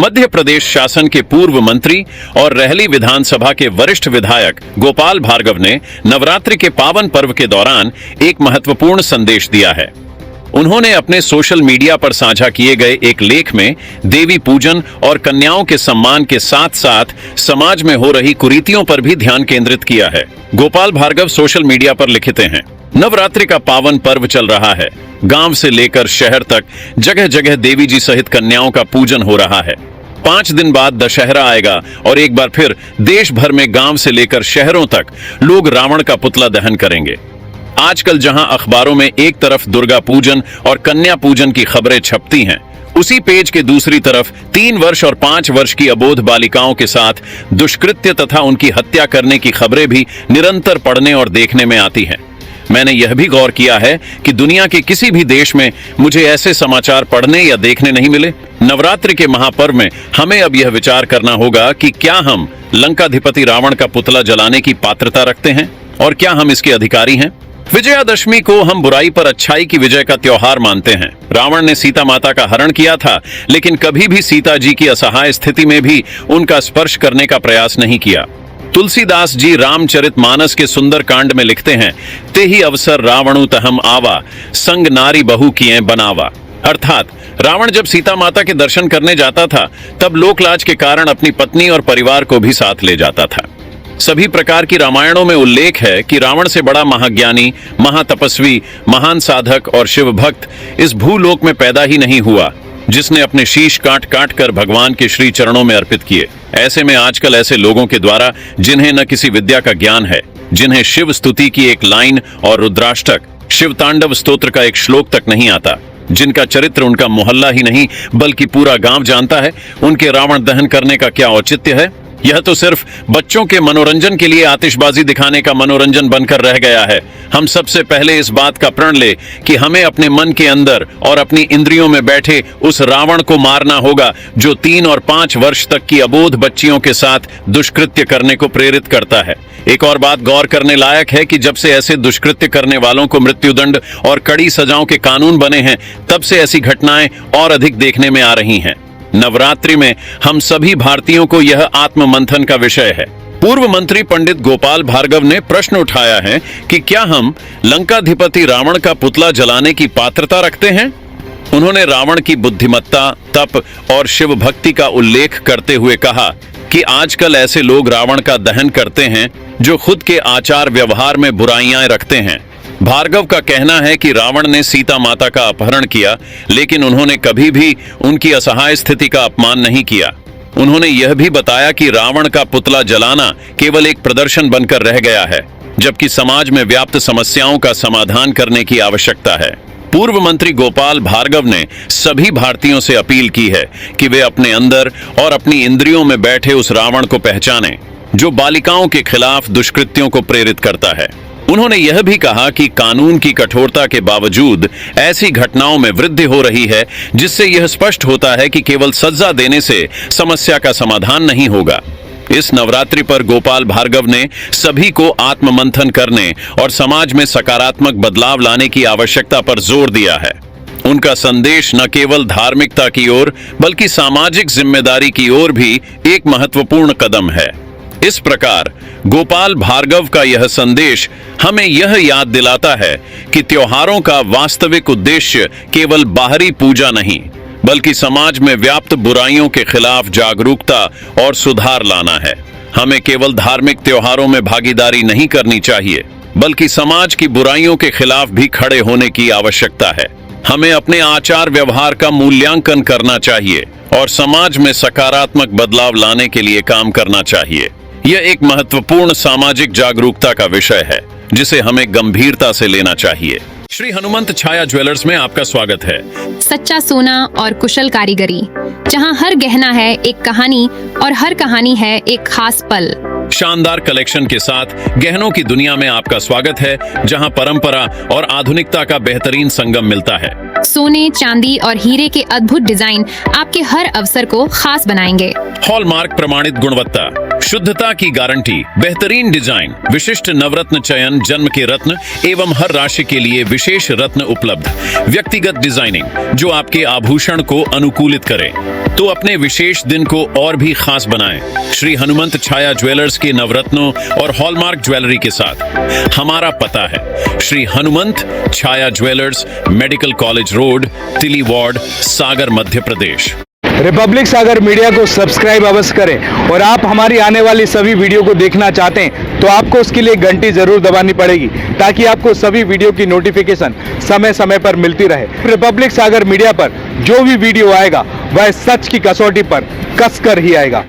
मध्य प्रदेश शासन के पूर्व मंत्री और रहली विधानसभा के वरिष्ठ विधायक गोपाल भार्गव ने नवरात्रि के पावन पर्व के दौरान एक महत्वपूर्ण संदेश दिया है। उन्होंने अपने सोशल मीडिया पर साझा किए गए एक लेख में देवी पूजन और कन्याओं के सम्मान के साथ साथ समाज में हो रही कुरीतियों पर भी ध्यान केंद्रित किया है। गोपाल भार्गव सोशल मीडिया पर लिखते हैं, नवरात्रि का पावन पर्व चल रहा है। गांव से लेकर शहर तक जगह जगह देवी जी सहित कन्याओं का पूजन हो रहा है। 5 दिन बाद दशहरा आएगा और एक बार फिर देश भर में गांव से लेकर शहरों तक लोग रावण का पुतला दहन करेंगे। आजकल जहां अखबारों में एक तरफ दुर्गा पूजन और कन्या पूजन की खबरें छपती हैं, उसी पेज के दूसरी तरफ 3 वर्ष और 5 वर्ष की अबोध बालिकाओं के साथ दुष्कृत्य तथा उनकी हत्या करने की खबरें भी निरंतर पढ़ने और देखने में आती हैं। मैंने यह भी गौर किया है कि दुनिया के किसी भी देश में मुझे ऐसे समाचार पढ़ने या देखने नहीं मिले। नवरात्रि के महापर्व में हमें अब यह विचार करना होगा कि क्या हम लंकाधिपति रावण का पुतला जलाने की पात्रता रखते हैं और क्या हम इसके अधिकारी हैं। विजयादशमी को हम बुराई पर अच्छाई की विजय का त्योहार मानते हैं। रावण ने सीता माता का हरण किया था, लेकिन कभी भी सीता जी की असहाय स्थिति में भी उनका स्पर्श करने का प्रयास नहीं किया। तुलसीदास जी रामचरितमानस के सुंदर कांड में लिखते हैं, ते ही अवसर रावणु तहम आवा, संग नारी बहु किए बनावा। अर्थात रावण जब सीता माता के दर्शन करने जाता था, तब लोकलाज के कारण अपनी पत्नी और परिवार को भी साथ ले जाता था। सभी प्रकार की रामायणों में उल्लेख है कि रावण से बड़ा महाज्ञानी, महातपस्वी, महान साधक और शिव भक्त इस भूलोक में पैदा ही नहीं हुआ, जिसने अपने शीश काट काट कर भगवान के श्री चरणों में अर्पित किए। ऐसे में आजकल ऐसे लोगों के द्वारा जिन्हें न किसी विद्या का ज्ञान है, जिन्हें शिव स्तुति की एक लाइन और रुद्राष्टक, शिव तांडव स्तोत्र का एक श्लोक तक नहीं आता, जिनका चरित्र उनका मोहल्ला ही नहीं बल्कि पूरा गांव जानता है, उनके रावण दहन करने का क्या औचित्य है। यह तो सिर्फ बच्चों के मनोरंजन के लिए आतिशबाजी दिखाने का मनोरंजन बनकर रह गया है। हम सबसे पहले इस बात का प्रण ले कि हमें अपने मन के अंदर और अपनी इंद्रियों में बैठे उस रावण को मारना होगा जो 3 और 5 वर्ष तक की अबोध बच्चियों के साथ दुष्कृत्य करने को प्रेरित करता है। एक और बात गौर करने लायक है कि जब से ऐसे दुष्कृत्य करने वालों को मृत्युदंड और कड़ी सजाओं के कानून बने हैं, तब से ऐसी घटनाएं और अधिक देखने में आ रही हैं। नवरात्रि में हम सभी भारतीयों को यह आत्ममंथन का विषय है। पूर्व मंत्री पंडित गोपाल भार्गव ने प्रश्न उठाया है कि क्या हम लंकाधिपति रावण का पुतला जलाने की पात्रता रखते हैं। उन्होंने रावण की बुद्धिमत्ता, तप और शिव भक्ति का उल्लेख करते हुए कहा कि आजकल ऐसे लोग रावण का दहन करते हैं जो खुद के आचार व्यवहार में बुराइयां रखते हैं। भार्गव का कहना है कि रावण ने सीता माता का अपहरण किया, लेकिन उन्होंने कभी भी उनकी असहाय स्थिति का अपमान नहीं किया। उन्होंने यह भी बताया कि रावण का पुतला जलाना केवल एक प्रदर्शन बनकर रह गया है, जबकि समाज में व्याप्त समस्याओं का समाधान करने की आवश्यकता है। पूर्व मंत्री गोपाल भार्गव ने सभी भारतीयों से अपील की है कि वे अपने अंदर और अपनी इंद्रियों में बैठे उस रावण को पहचानें जो बालिकाओं के खिलाफ दुष्कृत्यों को प्रेरित करता है। उन्होंने यह भी कहा कि कानून की कठोरता के बावजूद ऐसी घटनाओं में वृद्धि हो रही है, जिससे यह स्पष्ट होता है कि केवल सजा देने से समस्या का समाधान नहीं होगा। इस नवरात्रि पर गोपाल भार्गव ने सभी को आत्ममंथन करने और समाज में सकारात्मक बदलाव लाने की आवश्यकता पर जोर दिया है। उनका संदेश न केवल धार्मिकता की ओर बल्कि सामाजिक जिम्मेदारी की ओर भी एक महत्वपूर्ण कदम है। इस प्रकार गोपाल भार्गव का यह संदेश हमें यह याद दिलाता है कि त्योहारों का वास्तविक उद्देश्य केवल बाहरी पूजा नहीं, बल्कि समाज में व्याप्त बुराइयों के खिलाफ जागरूकता और सुधार लाना है। हमें केवल धार्मिक त्योहारों में भागीदारी नहीं करनी चाहिए, बल्कि समाज की बुराइयों के खिलाफ भी खड़े होने की आवश्यकता है। हमें अपने आचार व्यवहार का मूल्यांकन करना चाहिए और समाज में सकारात्मक बदलाव लाने के लिए काम करना चाहिए। यह एक महत्वपूर्ण सामाजिक जागरूकता का विषय है, जिसे हमें गंभीरता से लेना चाहिए। श्री हनुमंत छाया ज्वेलर्स में आपका स्वागत है। सच्चा सोना और कुशल कारीगरी, जहां हर गहना है एक कहानी और हर कहानी है एक खास पल। शानदार कलेक्शन के साथ गहनों की दुनिया में आपका स्वागत है, जहां परंपरा और आधुनिकता का बेहतरीन संगम मिलता है। सोने, चांदी और हीरे के अद्भुत डिजाइन आपके हर अवसर को खास बनाएंगे। हॉलमार्क प्रमाणित गुणवत्ता, शुद्धता की गारंटी, बेहतरीन डिजाइन, विशिष्ट नवरत्न चयन, जन्म के रत्न एवं हर राशि के लिए विशेष रत्न उपलब्ध, व्यक्तिगत डिजाइनिंग जो आपके आभूषण को अनुकूलित करे तो अपने विशेष दिन को और भी खास बनाएं। श्री हनुमंत छाया ज्वेलर्स के नवरत्नों और हॉलमार्क ज्वेलरी के साथ हमारा पता है श्री हनुमंत छाया ज्वेलर्स, मेडिकल कॉलेज रोड, तिली वार्ड, सागर, मध्य प्रदेश। रिपब्लिक सागर मीडिया को सब्सक्राइब अवश्य करें और आप हमारी आने वाली सभी वीडियो को देखना चाहते हैं तो आपको उसके लिए घंटी जरूर दबानी पड़ेगी ताकि आपको सभी वीडियो की नोटिफिकेशन समय समय पर मिलती रहे। रिपब्लिक सागर मीडिया पर जो भी वीडियो आएगा वह सच की कसौटी पर कसकर ही आएगा।